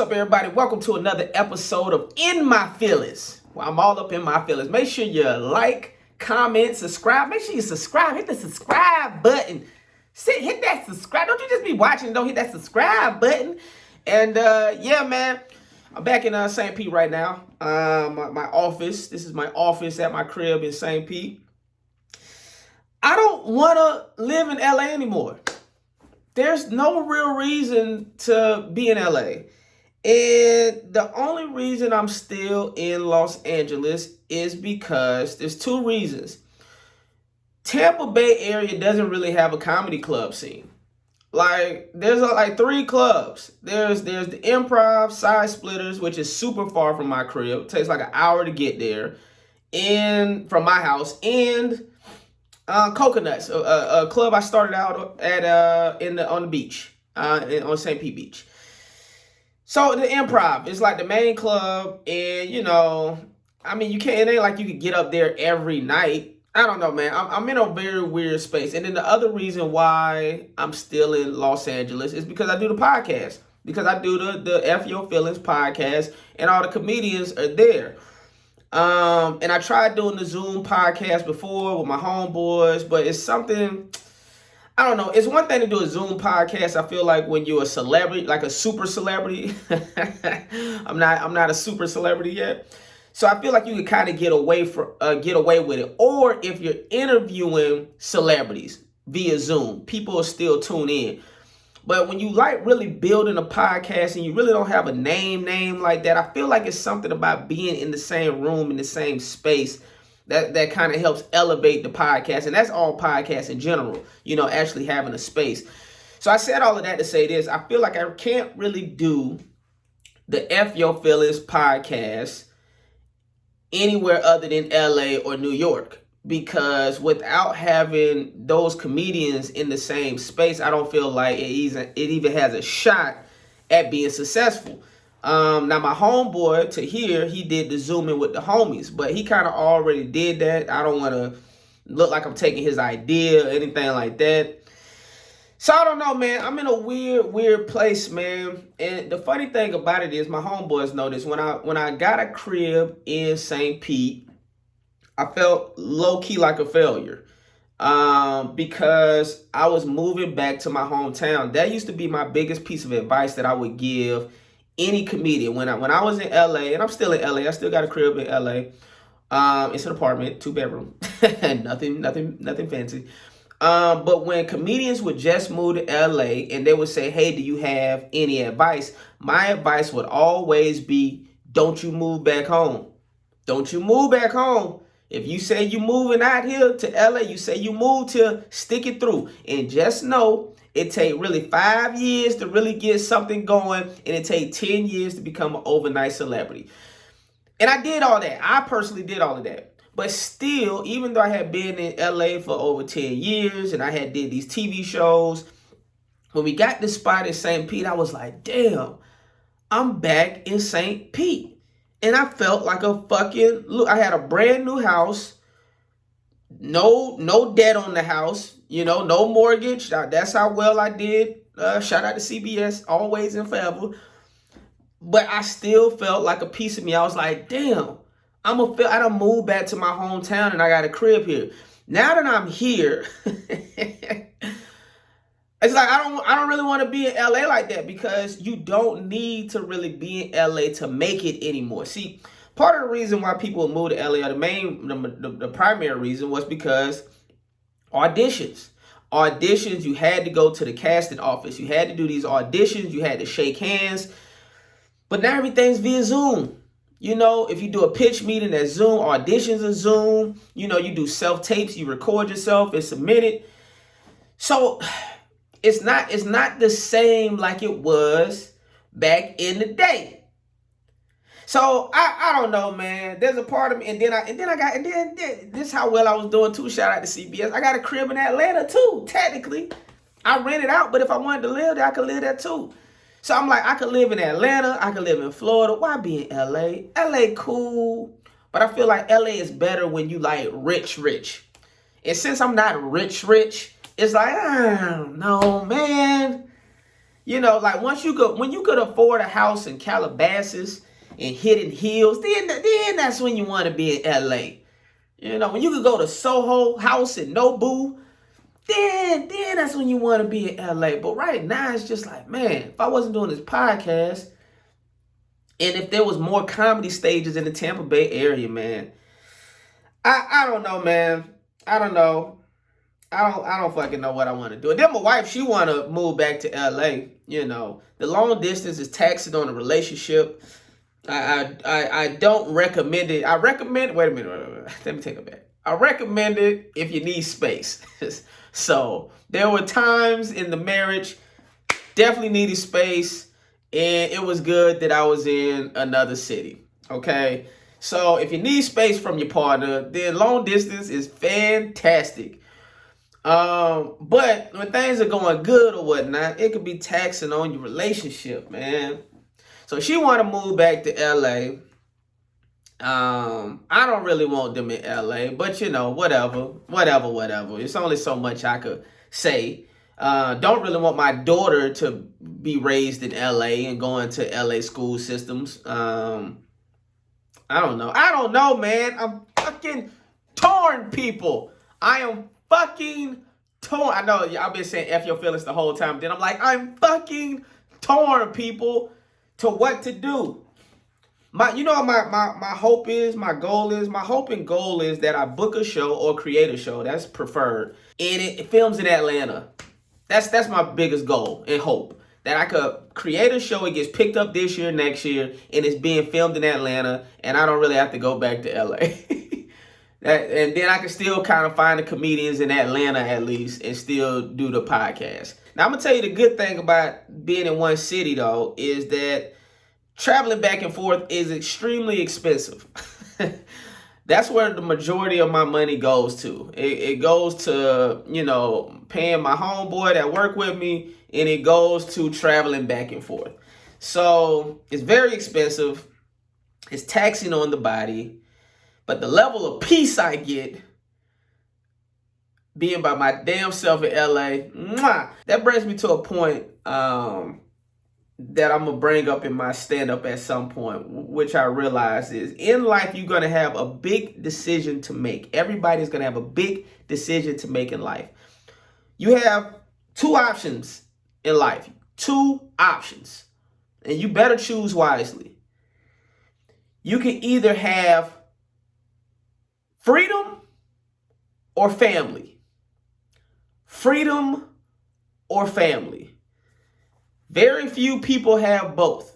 up, everybody? Welcome to another episode of In My Feelings. Well, I'm all up in my feelings. Make sure you like, comment, subscribe. Make sure you subscribe. Hit the subscribe button. Hit that subscribe. Don't you just be watching and don't hit that subscribe button. And yeah, man, I'm back in St. Pete right now. My office. This is my office at my crib in St. Pete. I don't want to live in LA anymore. There's no real reason to be in LA. And the only reason I'm still in Los Angeles is because there's two reasons. Tampa Bay area doesn't really have a comedy club scene. Like, there's like three clubs. There's the Improv, Side Splitters, which is super far from my crib. It takes like an hour to get there, and from my house, and Coconuts, a club I started out at on the beach, on St. Pete Beach. So the Improv is like the main club, and I mean, it ain't like you could get up there every night. I don't know, man. I'm in a very weird space. And then the other reason why I'm still in Los Angeles is because I do the podcast. Because I do the F Your Feelings podcast, and all the comedians are there. And I tried doing the Zoom podcast before with my homeboys, but it's something, I don't know. It's one thing to do a Zoom podcast. I feel like when you're a celebrity, like a super celebrity, I'm not a super celebrity yet. So I feel like you can kind of get away with it. Or if you're interviewing celebrities via Zoom, people will still tune in. But when you like really building a podcast and you really don't have a name like that, I feel like it's something about being in the same room, in the same space, that kind of helps elevate the podcast. And that's all podcasts in general, actually having a space. So I said all of that to say this. I feel like I can't really do the F Your Feelings podcast anywhere other than LA or New York. Because without having those comedians in the same space, I don't feel like it even has a shot at being successful. Now, my homeboy, Teharte, he did the Zooming with the homies, but he kind of already did that. I don't want to look like I'm taking his idea or anything like that. So I don't know, man. I'm in a weird place, man. And the funny thing about it is my homeboys know this. When I got a crib in St. Pete, I felt low-key like a failure because I was moving back to my hometown. That used to be my biggest piece of advice that I would give any comedian. When I was in LA, and I'm still in LA, I still got a crib in LA. It's an apartment, 2-bedroom, nothing fancy. But when comedians would just move to LA and they would say, "Hey, do you have any advice?" My advice would always be, "Don't you move back home. Don't you move back home. If you say you moving out here to LA, you say you moved here, stick it through. And just know it take really 5 years to really get something going, and it take 10 years to become an overnight celebrity." And I did all that. I personally did all of that. But still, even though I had been in LA for over 10 years and I had did these TV shows, when we got this spot in St. Pete, I was like, damn, I'm back in St. Pete. And I felt like I had a brand new house, no debt on the house, no mortgage. That's how well I did. Shout out to CBS, always and forever. But I still felt like a piece of me. I was like, damn, I done moved back to my hometown and I got a crib here. Now that I'm here, it's like I don't really want to be in LA like that, because you don't need to really be in LA to make it anymore. See, part of the reason why people move to LA, or the primary reason, was because auditions. Auditions, you had to go to the casting office. You had to do these auditions. You had to shake hands. But now everything's via Zoom. If you do a pitch meeting, that's Zoom. Auditions are Zoom. You do self-tapes. You record yourself and submit it. So it's not the same like it was back in the day. So I don't know, man. There's a part of me, and then this is how well I was doing too. Shout out to CBS. I got a crib in Atlanta too. Technically, I rent it out, but if I wanted to live there, I could live there too. So I'm like, I could live in Atlanta, I could live in Florida. Why be in LA? LA cool, but I feel like LA is better when you like rich. And since I'm not rich, it's like, I don't know, man. You know, like when you could afford a house in Calabasas and Hidden Hills, then that's when you want to be in LA. You know, when you could go to Soho House in Nobu, then that's when you want to be in LA. But right now, it's just like, man, if I wasn't doing this podcast, and if there was more comedy stages in the Tampa Bay area, man, I don't know, man. I don't know. I don't fucking know what I want to do. And then my wife, she want to move back to LA. You know, the long distance is taxing on a relationship. I don't recommend it. I recommend. Wait a minute. Let me take it back. I recommend it if you need space. So there were times in the marriage, definitely needed space, and it was good that I was in another city. Okay. So if you need space from your partner, then long distance is fantastic. But when things are going good or whatnot, it could be taxing on your relationship, man. So she want to move back to LA. I don't really want them in LA, but you know, whatever. It's only so much I could say. Don't really want my daughter to be raised in LA and going to LA school systems. I don't know, man. I'm fucking torn, people. I am fucking torn. I know I've been saying F your feelings the whole time. Then I'm like, I'm fucking torn, people, to what to do. My hope is, my hope and goal is that I book a show or create a show. That's preferred. And it films in Atlanta. That's my biggest goal and hope. That I could create a show, it gets picked up this year, next year, and it's being filmed in Atlanta, and I don't really have to go back to LA. And then I can still kind of find the comedians in Atlanta at least and still do the podcast. Now, I'm going to tell you the good thing about being in one city, though, is that traveling back and forth is extremely expensive. That's where the majority of my money goes to. It goes to, you know, paying my homeboy that work with me, and it goes to traveling back and forth. So it's very expensive. It's taxing on the body. But the level of peace I get being by my damn self in LA, that brings me to a point that I'm going to bring up in my stand-up at some point, which I realize is in life, you're going to have a big decision to make. Everybody's going to have a big decision to make in life. You have two options in life. Two options. And you better choose wisely. You can either have freedom or family. Freedom or family. Very few people have both.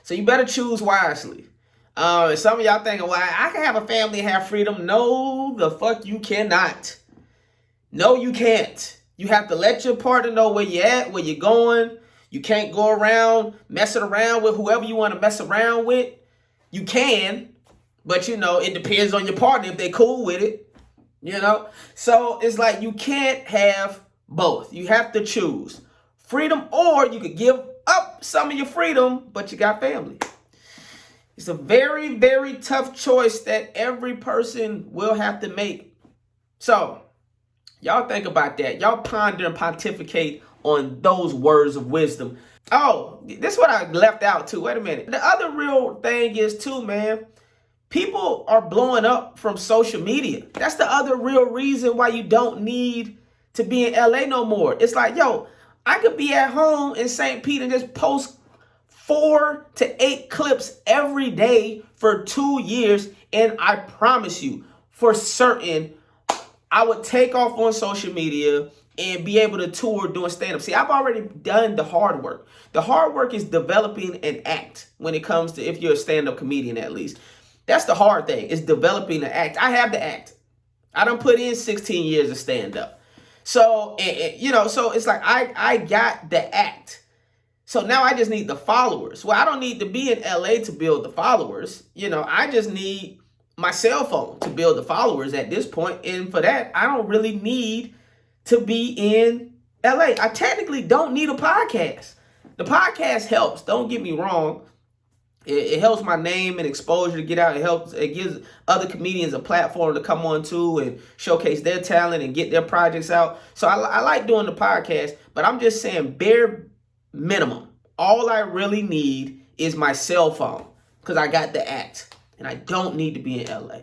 So you better choose wisely. Some of y'all thinking, well, I can have a family and have freedom. No, the fuck you cannot. No, you can't. You have to let your partner know where you're at, where you're going. You can't go around messing around with whoever you want to mess around with. You can, but you know, it depends on your partner if they're cool with it. You know? So it's like you can't have both. You have to choose. Freedom, or you could give up some of your freedom, but you got family. It's a very, very tough choice that every person will have to make. So, y'all think about that. Y'all ponder and pontificate on those words of wisdom. Oh, this is what I left out too. Wait a minute. The other real thing is too, man, people are blowing up from social media. That's the other real reason why you don't need to be in LA no more. It's like, yo, I could be at home in St. Pete and just post 4 to 8 clips every day for 2 years. And I promise you, for certain, I would take off on social media and be able to tour doing stand-up. See, I've already done the hard work. The hard work is developing an act when it comes to, if you're a stand-up comedian at least. That's the hard thing, is developing an act. I have the act. I done put in 16 years of stand-up. So, you know, so it's like I got the act. So now I just need the followers. Well, I don't need to be in LA to build the followers. You know, I just need my cell phone to build the followers at this point. And for that, I don't really need to be in LA. I technically don't need a podcast. The podcast helps. Don't get me wrong. It helps my name and exposure to get out. It gives other comedians a platform to come on to and showcase their talent and get their projects out. So I like doing the podcast, but I'm just saying bare minimum. All I really need is my cell phone because I got the act, and I don't need to be in LA.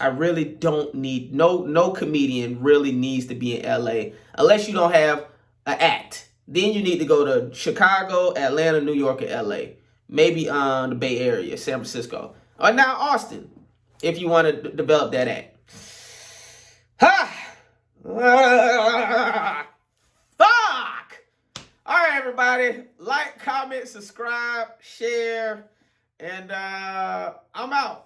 I really don't need, no comedian really needs to be in LA unless you don't have an act. Then you need to go to Chicago, Atlanta, New York, or LA. Maybe the Bay Area, San Francisco. Or now Austin, if you want to develop that act. Ha! Fuck! All right, everybody. Like, comment, subscribe, share, and I'm out.